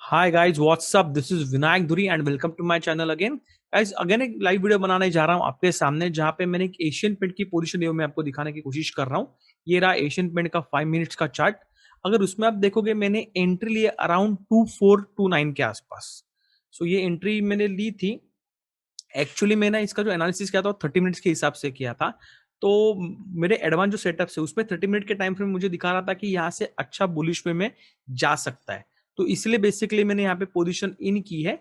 Hi guys what's up, this is Vinayak Dhuri and welcome to my channel again. Guys again एक live video बनाने जा रहा हूं आपके सामने, जहां पे मैंने एक एशियन पेंट की पोजीशन मैं आपको दिखाने की कोशिश कर रहा हूं। ये रहा एशियन पेंट का 5 मिनट्स का चार्ट। अगर उसमें आप देखोगे मैंने एंट्री लिए अराउंड 2429 के आसपास। सो ये एंट्री मैंने ली थी। एक्चुअली मैंने इसका जो एनालिसिस किया था 30 मिनट्स के हिसाब से किया था। तो मेरे एडवांस जो सेटअप है उसमें 30 मिनट के टाइम फ्रेम मुझे दिखा रहा था कि यहाँ से अच्छा बुलिश वे में जा सकता है। तो इसलिए बेसिकली मैंने यहाँ पे पोजीशन इन की है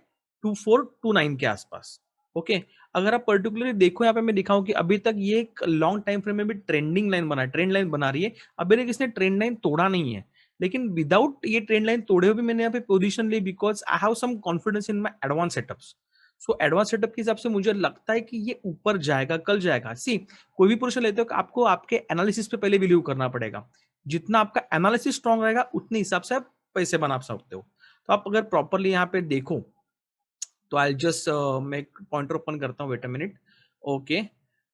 2429 के आसपास। ओके, अगर आप पर्टिकुलरली देखो यहाँ पे मैं दिखाऊं कि अभी तक ये एक लॉन्ग टाइम फ्रेम में भी ट्रेंडिंग लाइन बना है, ट्रेंड लाइन बना रही है। अभी तक इसने ट्रेंड लाइन तोड़ा नहीं है, लेकिन विदाउट ये ट्रेंड लाइन तोड़े हुए भी मैंने यहाँ पे पोजीशन ली because I have some confidence in my advance setups. So advance setup के हिसाब से मुझे लगता है कि ये ऊपर जाएगा, कल जाएगा। सी, कोई भी पोजीशन लेते हो आपको आपके एनालिसिस पे पहले बिलीव करना पड़ेगा। जितना आपका एनालिसिस स्ट्रांग रहेगा उतने हिसाब से आप पैसे बना सकते हो। तो आप अगर प्रॉपरली यहाँ पे देखो तो आई जस्ट मैं पॉइंटर ओपन करता हूँ, वेट अ मिनट। ओके,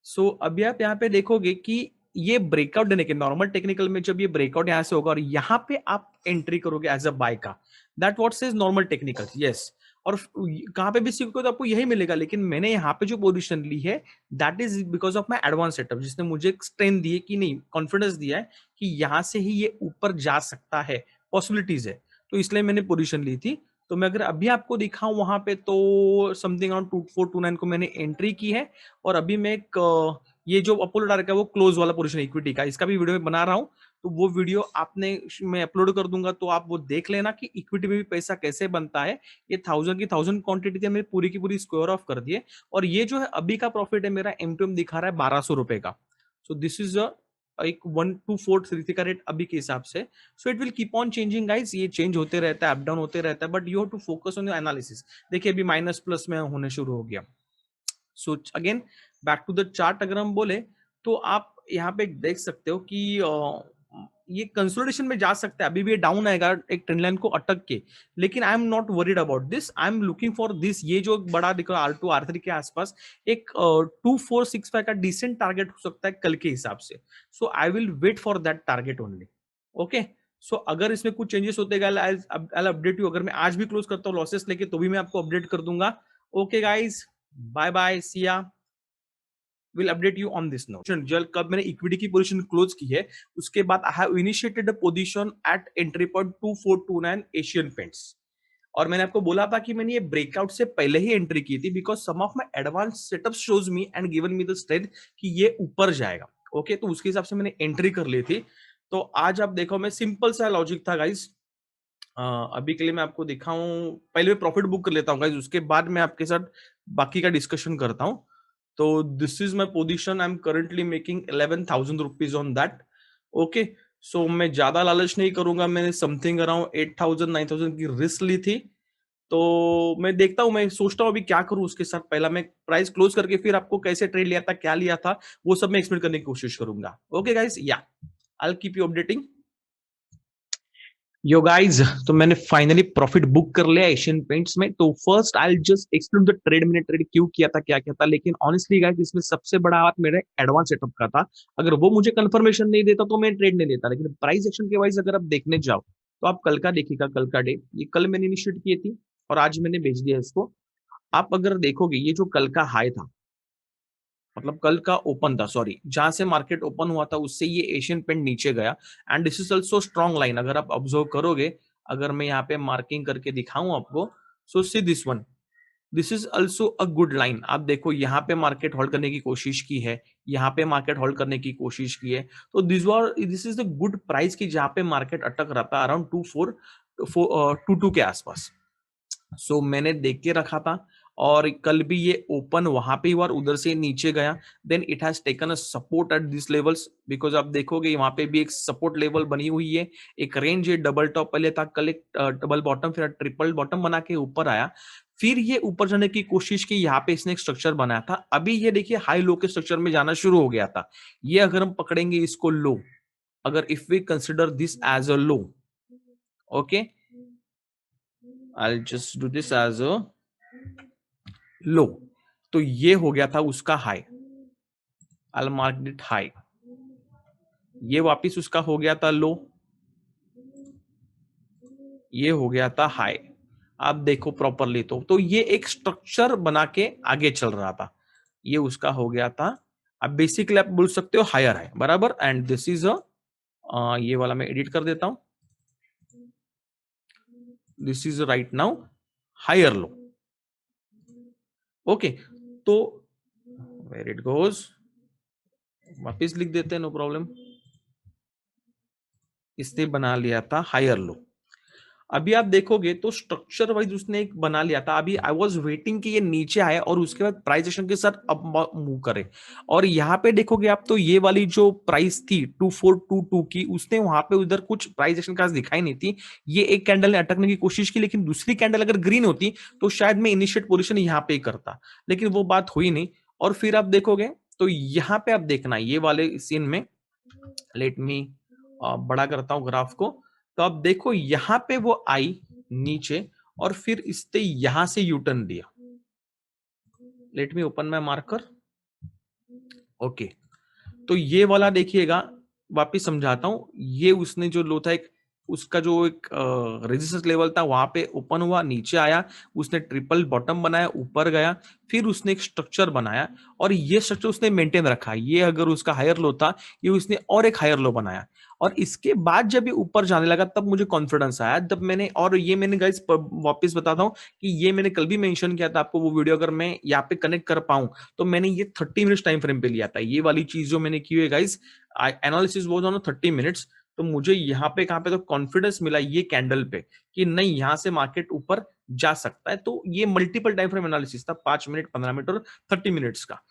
सो अभी आप यहाँ पे देखोगे कि ये ब्रेकआउट देने के नॉर्मल टेक्निकल में जब ये ब्रेकआउट यहाँ से होगा और यहाँ पे आप एंट्री करोगे एज अ बाय का, that what says normal technical, yes. और कहाँ पे भी सीखोगे तो आपको यही मिलेगा, लेकिन मैंने यहाँ पे जो पोजीशन ली है that is because of my advance setup, जिसने मुझे स्ट्रेंथ दी है कि नहीं, कॉन्फिडेंस दिया है कि यहाँ से ही ये ऊपर जा सकता है, पॉसिबिलिटीज है। तो इसलिए मैंने पोजीशन ली थी। तो मैं अगर अभी आपको दिखाऊं वहां पे तो समथिंग अराउंड 2429 को मैंने एंट्री की है। और अभी मैं एक ये जो अपोलो डार्क है वो क्लोज वाला पोजीशन इक्विटी का, इसका भी वीडियो में बना रहा हूं। तो वो वीडियो आपने मैं अपलोड कर दूंगा, तो आप वो देख लेना कि इक्विटी में भी पैसा कैसे बनता है। ये 1000 क्वांटिटी थी, मैंने पूरी की पूरी स्क्वायर ऑफ कर दिए। और ये जो है अभी का प्रॉफिट है मेरा M2M दिखा रहा है 1200 रुपए का। सो दिस इज एक 1243 का रेट अभी के हिसाब से। So it will keep on changing guys, ये चेंज होते रहता है, अप डाउन होते रहता है, but you have to focus on your analysis. देखिए अभी माइनस प्लस में होने शुरू हो गया। So again back to the chart, अगर हम बोले तो आप यहाँ पे देख सकते हो कि ये कंसोलिडेशन में जा सकता है। अभी भी ये डाउन आएगा एक ट्रेंड लाइन को अटक के, लेकिन I am not worried about this, I am looking for this. ये जो बड़ा दिख रहा है R2 R3 के आसपास, एक 2465 का डिसेंट टारगेट हो सकता है कल के हिसाब से। So I will wait for that target only. Okay, so अगर इसमें कुछ चेंजेस होते गए आई अपडेट यू। अगर मैं आज भी क्लोज करता हूँ लॉसेस लेके तो भी मैं आपको अपडेट कर दूंगा। ओके गाइज, बाय बाय, सी या, will update you on this note. जल कब मैंने इक्विटी की पोजीशन क्लोज की है उसके बाद I have initiated a position eight entry point 2429 Asian paints. और मैंने आपको बोला था कि मैंने ये ब्रेकआउट से पहले ही एंट्री की थी because some of my advance setup shows me and given me the strength कि ये ऊपर जाएगा। ओके, तो उसके हिसाब से मैंने एंट्री कर ली थी। तो आज आप देखो, मैं सिंपल सा लॉजिक था गाइस। अभी के लिए मैं आपको दिखाऊं, पहले मैं प्रॉफिट बुक कर लेता हूँ गाइस, उसके बाद मैं आपके साथ बाकी का डिस्कशन करता हूं। तो this is my position, I am currently making 11,000 rupees on that. Okay, so मैं ज्यादा लालच नहीं करूंगा, मैंने समथिंग अराउंड 8,000 9,000 की रिस्क ली थी। तो मैं देखता हूं, मैं सोचता हूं अभी क्या करूं उसके साथ। पहला मैं प्राइस क्लोज करके फिर आपको कैसे ट्रेड लिया था, क्या लिया था, वो सब मैं एक्सप्लेन करने की कोशिश करूंगा। ओके गाइस, या I will keep you updating. Yo guys, तो मैंने फाइनली प्रॉफिट बुक कर लिया एशियन पेंट्स में। तो first I just explain the trade, मैंने ट्रेड क्यों किया था, क्या किया था। लेकिन ऑनेस्टली गाइस, इसमें सबसे बड़ा हाथ मेरे एडवांस सेटअप का था। अगर वो मुझे कंफर्मेशन नहीं देता तो मैं ट्रेड नहीं लेता। लेकिन प्राइस एक्शन के वाइज अगर आप देखने जाओ तो आप कल का देखिएगा, कल का डे, ये कल मैंने इनिशिएट की थी और आज मैंने भेज दिया इसको। आप अगर देखोगे ये जो कल का हाई था, मतलब कल का ओपन था, सॉरी, जहां से मार्केट ओपन हुआ था उससे ये एशियन पेंट नीचे गया। And this is also strong line, अगर आप ऑब्जर्व करोगे, अगर मैं यहाँ पे मार्किंग करके दिखाऊं आपको, so see this one, this is also a good line. आप देखो यहाँ पे मार्केट होल्ड करने की कोशिश की है, यहाँ पे मार्केट होल्ड करने की कोशिश की है। तो this is the good price की जहां पे मार्केट अटक रहा था अराउंड 2422 के आसपास। सो मैंने देख के रखा था। और कल भी ये ओपन वहां पे हुआ और उधर से नीचे गया। Then it has taken a support at this levels, because आप देखोगे वहां पे भी एक सपोर्ट लेवल बनी हुई है, एक रेंज है, डबल टॉप पहले था, कल एक डबल बॉटम, फिर ट्रिपल बॉटम बना के ऊपर आया। फिर ये ऊपर जाने की कोशिश की, यहाँ पे इसने एक स्ट्रक्चर बनाया था। अभी ये देखिए हाई लो के स्ट्रक्चर में जाना शुरू हो गया था। ये अगर हम पकड़ेंगे इसको लो, अगर if we consider this as a low, okay, I just do this as a low, तो ये हो गया था उसका high, I mark it high. ये वापिस उसका हो गया था लो, ये हो गया था हाई। आप देखो प्रॉपरली तो ये एक स्ट्रक्चर बना के आगे चल रहा था, ये उसका हो गया था। अब बेसिकली आप बोल सकते हो हायर है, बराबर। एंड दिस इज ये वाला मैं एडिट कर देता हूं, this is right now higher low. Okay, तो वेर इट गोज, वापिस लिख देते हैं, नो प्रॉब्लम। इसने बना लिया था हायर लो। अभी आप देखोगे तो स्ट्रक्चर वाइज उसने एक बना लिया था। अभी आई वाज वेटिंग कि ये नीचे आए और उसके बाद प्राइस एक्शन के साथ अब मूव करे। और यहाँ पे देखोगे आप तो ये वाली जो प्राइस थी 2422 की, उसने वहां पे उधर कुछ प्राइस एक्शन खास दिखाई नहीं थी। ये एक कैंडल ने अटकने की कोशिश की, लेकिन दूसरी कैंडल अगर ग्रीन होती तो शायद मैं इनिशिएट पोजिशन यहाँ पे ही करता, लेकिन वो बात हुई नहीं। और फिर आप देखोगे तो यहाँ पे आप देखना ये वाले सीन में, लेट मी बड़ा करता हूं ग्राफ को। तो अब देखो यहां पे वो आई नीचे और फिर इसने यहां से यू टर्न दिया। Let me open my marker. Okay, तो ये वाला देखिएगा, वापिस समझाता हूं। ये उसने जो लो था, एक उसका जो एक रेजिस्टेंस लेवल था वहां पे ओपन हुआ, नीचे आया, उसने ट्रिपल बॉटम बनाया, ऊपर गया, फिर उसने एक स्ट्रक्चर बनाया और ये स्ट्रक्चर उसने मेंटेन रखा। ये अगर उसका हायर लो था, ये उसने और एक हायर लो बनाया। और इसके बाद जब ये ऊपर जाने लगा तब मुझे कॉन्फिडेंस आया, जब मैंने, और ये मैंने गाइस वापस बताता हूँ कि ये मैंने कल भी मेंशन किया था आपको, वो वीडियो अगर मैं यहाँ पे कनेक्ट कर पाऊं तो मैंने ये 30 मिनट्स टाइम फ्रेम पे लिया था। ये वाली चीज जो मैंने की है guys, analysis was on 30 minutes. तो मुझे यहाँ पे कहां पे तो कॉन्फिडेंस मिला ये कैंडल पे कि नहीं, यहां से मार्केट ऊपर जा सकता है। तो ये मल्टीपल टाइम फ्रेम एनालिसिस था, 5 मिनट, 15 मिनट और 30 मिनट्स का।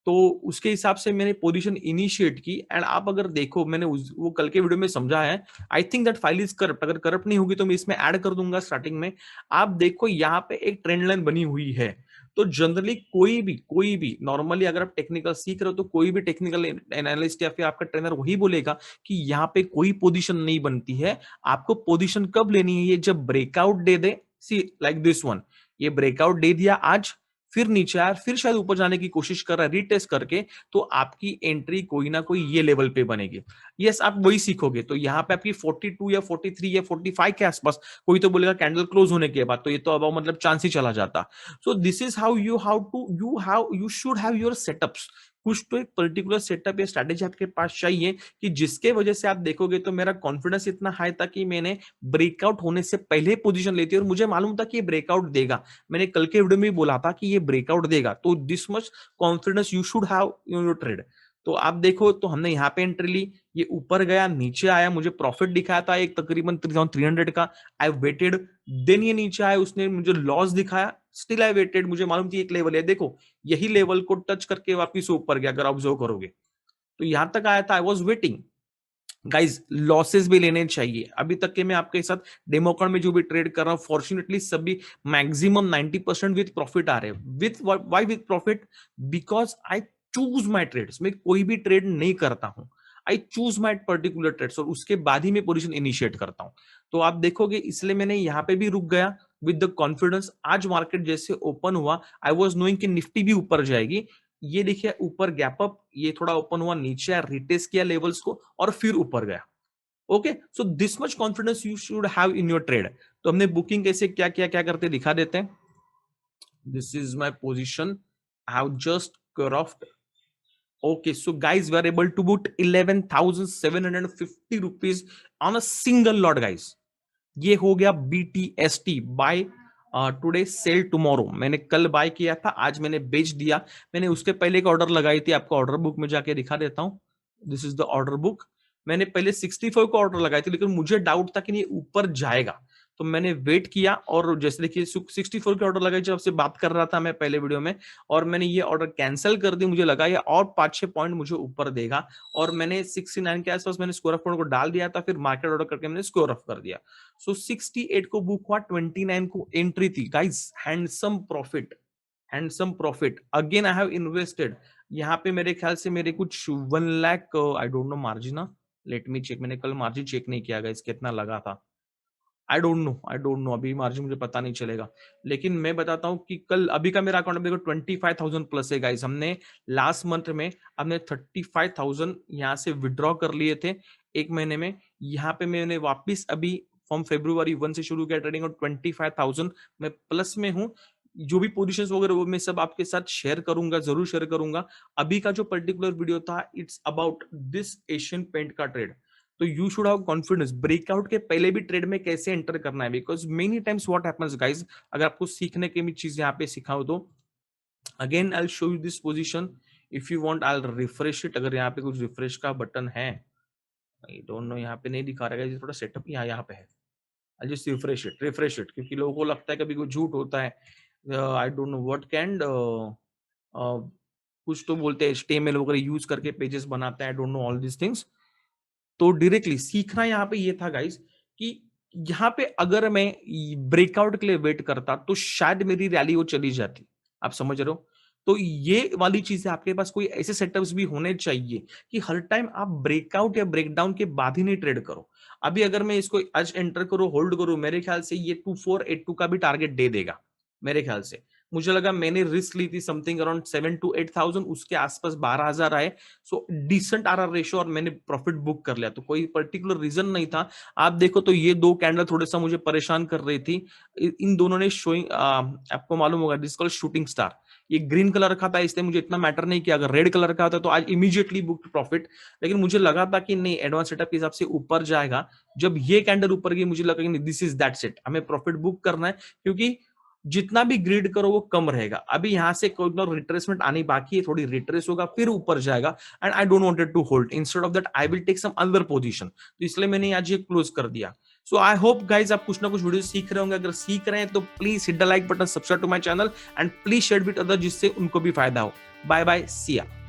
तो उसके हिसाब से मैंने पोजीशन इनिशिएट की। एंड आप अगर देखो, मैंने वो कल के वीडियो में समझा है। I think that file is corrupt, अगर करप्ट नहीं होगी तो मैं इसमें ऐड कर दूंगा स्टार्टिंग में। आप देखो यहाँ पे एक ट्रेंड लाइन बनी हुई है। तो जनरली कोई भी नॉर्मली अगर आप टेक्निकल सीख रहे हो तो कोई भी टेक्निकल एनालिस्ट या फिर आपका ट्रेनर वही बोलेगा कि यहाँ पे कोई पोजीशन नहीं बनती है। आपको पोजीशन कब लेनी है, ये जब ब्रेकआउट दे दे, सी लाइक दिस वन। ये ब्रेकआउट दे दिया आज, फिर नीचे आया, फिर शायद ऊपर जाने की कोशिश कर रहा है रीटेस्ट करके, तो आपकी एंट्री कोई ना कोई ये लेवल पे बनेगी। यस, आप वही सीखोगे। तो यहाँ पे आपकी 42 या 43 या 45 के आसपास, कोई तो बोलेगा कैंडल क्लोज होने के बाद, तो ये तो अब मतलब चांस ही चला जाता। So this is how you should have your setups. कुछ तो एक पर्टिकुलर सेटअप या स्ट्रेटेजी आपके पास चाहिए कि जिसके वजह से आप देखोगे तो मेरा कॉन्फिडेंस इतना हाई था कि मैंने ब्रेकआउट होने से पहले पोजीशन लेती और मुझे मालूम था कि ये ब्रेकआउट देगा। मैंने कल के वीडियो में बोला था कि ये ब्रेकआउट देगा, तो this much confidence you should have in your trade. तो आप देखो तो हमने यहाँ पे एंट्री ली, ये ऊपर गया, नीचे आया, मुझे प्रॉफिट दिखाया था एक तकरीबन 3300 का। आई वेटेड, देन ये नीचे आया, उसने मुझे लॉस दिखाया, स्टिल आई वेटेड। मुझे मालूम थी एक लेवल है, देखो यही लेवल को टच करके वापिस ऊपर गया, अगर ऑब्जर्व करोगे तो यहां तक आया था। I was waiting guys, losses भी लेने चाहिए। अभी तक के मैं आपके साथ डेमो अकाउंट में जो भी ट्रेड कर रहा हूं, फॉर्चुनेटली सभी मैक्सिमम 90% विथ प्रॉफिट आ रहे हैं। With why with profit? Because I choose my trades. मैं कोई भी ट्रेड नहीं करता हूं, I choose my particular trades और उसके बाद ही मैं पोजीशन इनिशिएट करता हूं। तो आप देखोगे इसलिए मैंने यहां पे भी रुक गया विद द कॉन्फिडेंस। आज मार्केट जैसे ओपन हुआ, आई वॉज नोइंग कि निफ्टी भी ऊपर जाएगी। ये देखिए ऊपर गैप अप, ये थोड़ा ओपन हुआ, नीचे आया, रिटेस्ट किया लेवल्स को और फिर ऊपर गया। Okay, so this much confidence you should have in your trade. तो हमने बुकिंग कैसे क्या किया, क्या करते दिखा देते हैं। This is my position, I have just crossed. Okay, so guys, we are able to book 11,750 rupees on a single lot, guys. ये हो गया BTST, buy today sell tomorrow. मैंने कल बाय किया था, आज मैंने बेच दिया। मैंने उसके पहले एक ऑर्डर लगाई थी, आपको ऑर्डर बुक में जाके दिखा देता हूं। This is the order book. मैंने पहले 64 को ऑर्डर लगाई थी, लेकिन मुझे डाउट था कि ये ऊपर जाएगा, तो मैंने वेट किया। और जैसे देखिए 64 के ऑर्डर लगाई, जब आपसे बात कर रहा था मैं पहले वीडियो में, और मैंने ये ऑर्डर कैंसिल कर दी। मुझे लगा ये और 5-6 पॉइंट मुझे ऊपर देगा, और मैंने 69 के आसपास मैंने स्कोर ऑफ पॉइंट को डाल दिया था, फिर मार्केट ऑर्डर करके मैंने स्कोर ऑफ कर दिया। सो 68 को बुक हुआ, 29 को एंट्री थी guys. Handsome profit, handsome profit. Again I have invested यहाँ पे, मेरे ख्याल से मेरे कुछ 1 lakh, I don't know margin, let me check. मैंने कल मार्जिन चेक नहीं किया गाइस, कितना लगा था, आई डोंट नो अभी मार्जिन मुझे पता नहीं चलेगा। लेकिन मैं बताता हूं कि कल अभी का मेरा अकाउंट देखो 25,000 प्लस है गाइस। हमने लास्ट मंथ में हमने 35,000 यहाँ से विड्रॉ कर लिए थे एक महीने में। यहाँ पे मैंने वापिस अभी फ्रॉम February 1 से शुरू किया ट्रेडिंग और 25,000 मैं प्लस में हूँ। जो भी पोजीशंस वगैरह वो मैं सब आपके साथ शेयर करूंगा, जरूर शेयर करूंगा। अभी का जो पर्टिकुलर वीडियो था it's about this Asian paint का ट्रेड। तो you should have confidence breakout के पहले भी ट्रेड में कैसे एंटर करना है, because many times what happens guys, अगर आपको सीखने की भी चीज यहाँ पे सिखाऊं तो again I show you this position. If you want I refresh it. अगर यहाँ पे कुछ रिफ्रेश का बटन है, आई डोंट नो, यहाँ पे नहीं दिखा रहा है, थोड़ा सेटअप यहाँ पे है। आई जस्ट रिफ्रेश इट, क्योंकि लोगों को लगता है कभी कोई झूठ होता है। आई डोंट नो व्हाट कैन कुछ तो बोलते हैं HTML वगैरह यूज करके पेजेस बनाते हैं। आई don't know all this things. तो डायरेक्टली सीखना यहाँ पे ये था गाइस कि यहाँ पे अगर मैं ब्रेकआउट के लिए वेट करता तो शायद मेरी रैली वो चली जाती। आप समझ रहे हो? तो ये वाली चीजें आपके पास कोई ऐसे सेटअप्स भी होने चाहिए कि हर टाइम आप ब्रेकआउट या ब्रेकडाउन के बाद ही नहीं ट्रेड करो। अभी अगर मैं इसको आज एंटर करूं, होल्ड करूं, मेरे ख्याल से ये 2482 का भी टारगेट दे देगा मेरे ख्याल से। मुझे लगा, मैंने रिस्क ली थी समथिंग अराउंड 7 to 8,000, उसके आसपास 12,000 आए। सो डिसेंट RR रेशियो और मैंने प्रॉफिट बुक कर लिया। तो कोई पर्टिकुलर रीजन नहीं था। आप देखो तो ये दो कैंडल थोड़ा सा मुझे परेशान कर रही थी। इन दोनों ने शोइंग, आपको मालूम होगा, दिस कॉल्ड शूटिंग स्टार। ये ग्रीन कलर का था इसलिए मुझे इतना मैटर नहीं किया। अगर रेड कलर का होता तो आज इमीडिएटली बुक प्रॉफिट। लेकिन मुझे लगा था कि नहीं, एडवांस सेटअप के हिसाब से ऊपर जाएगा। जब ये कैंडल ऊपर गई मुझे लगा कि नहीं, दिस इज दैट सेट, हमें प्रॉफिट बुक करना है, क्योंकि जितना भी ग्रीड करो वो कम रहेगा। अभी यहां से कोई रिट्रेसमेंट आनी बाकी है, थोड़ी रिट्रेस होगा फिर ऊपर जाएगा। And I don't wanted to hold, instead of that I will take some other position. तो इसलिए मैंने आज ये क्लोज कर दिया। सो आई होप गाइज आप कुछ ना कुछ वीडियो सीख रहे होंगे। अगर सीख रहे हैं तो please hit the like button, subscribe to my channel and please share with other, जिससे उनको भी फायदा हो। बाय बाय, सी या।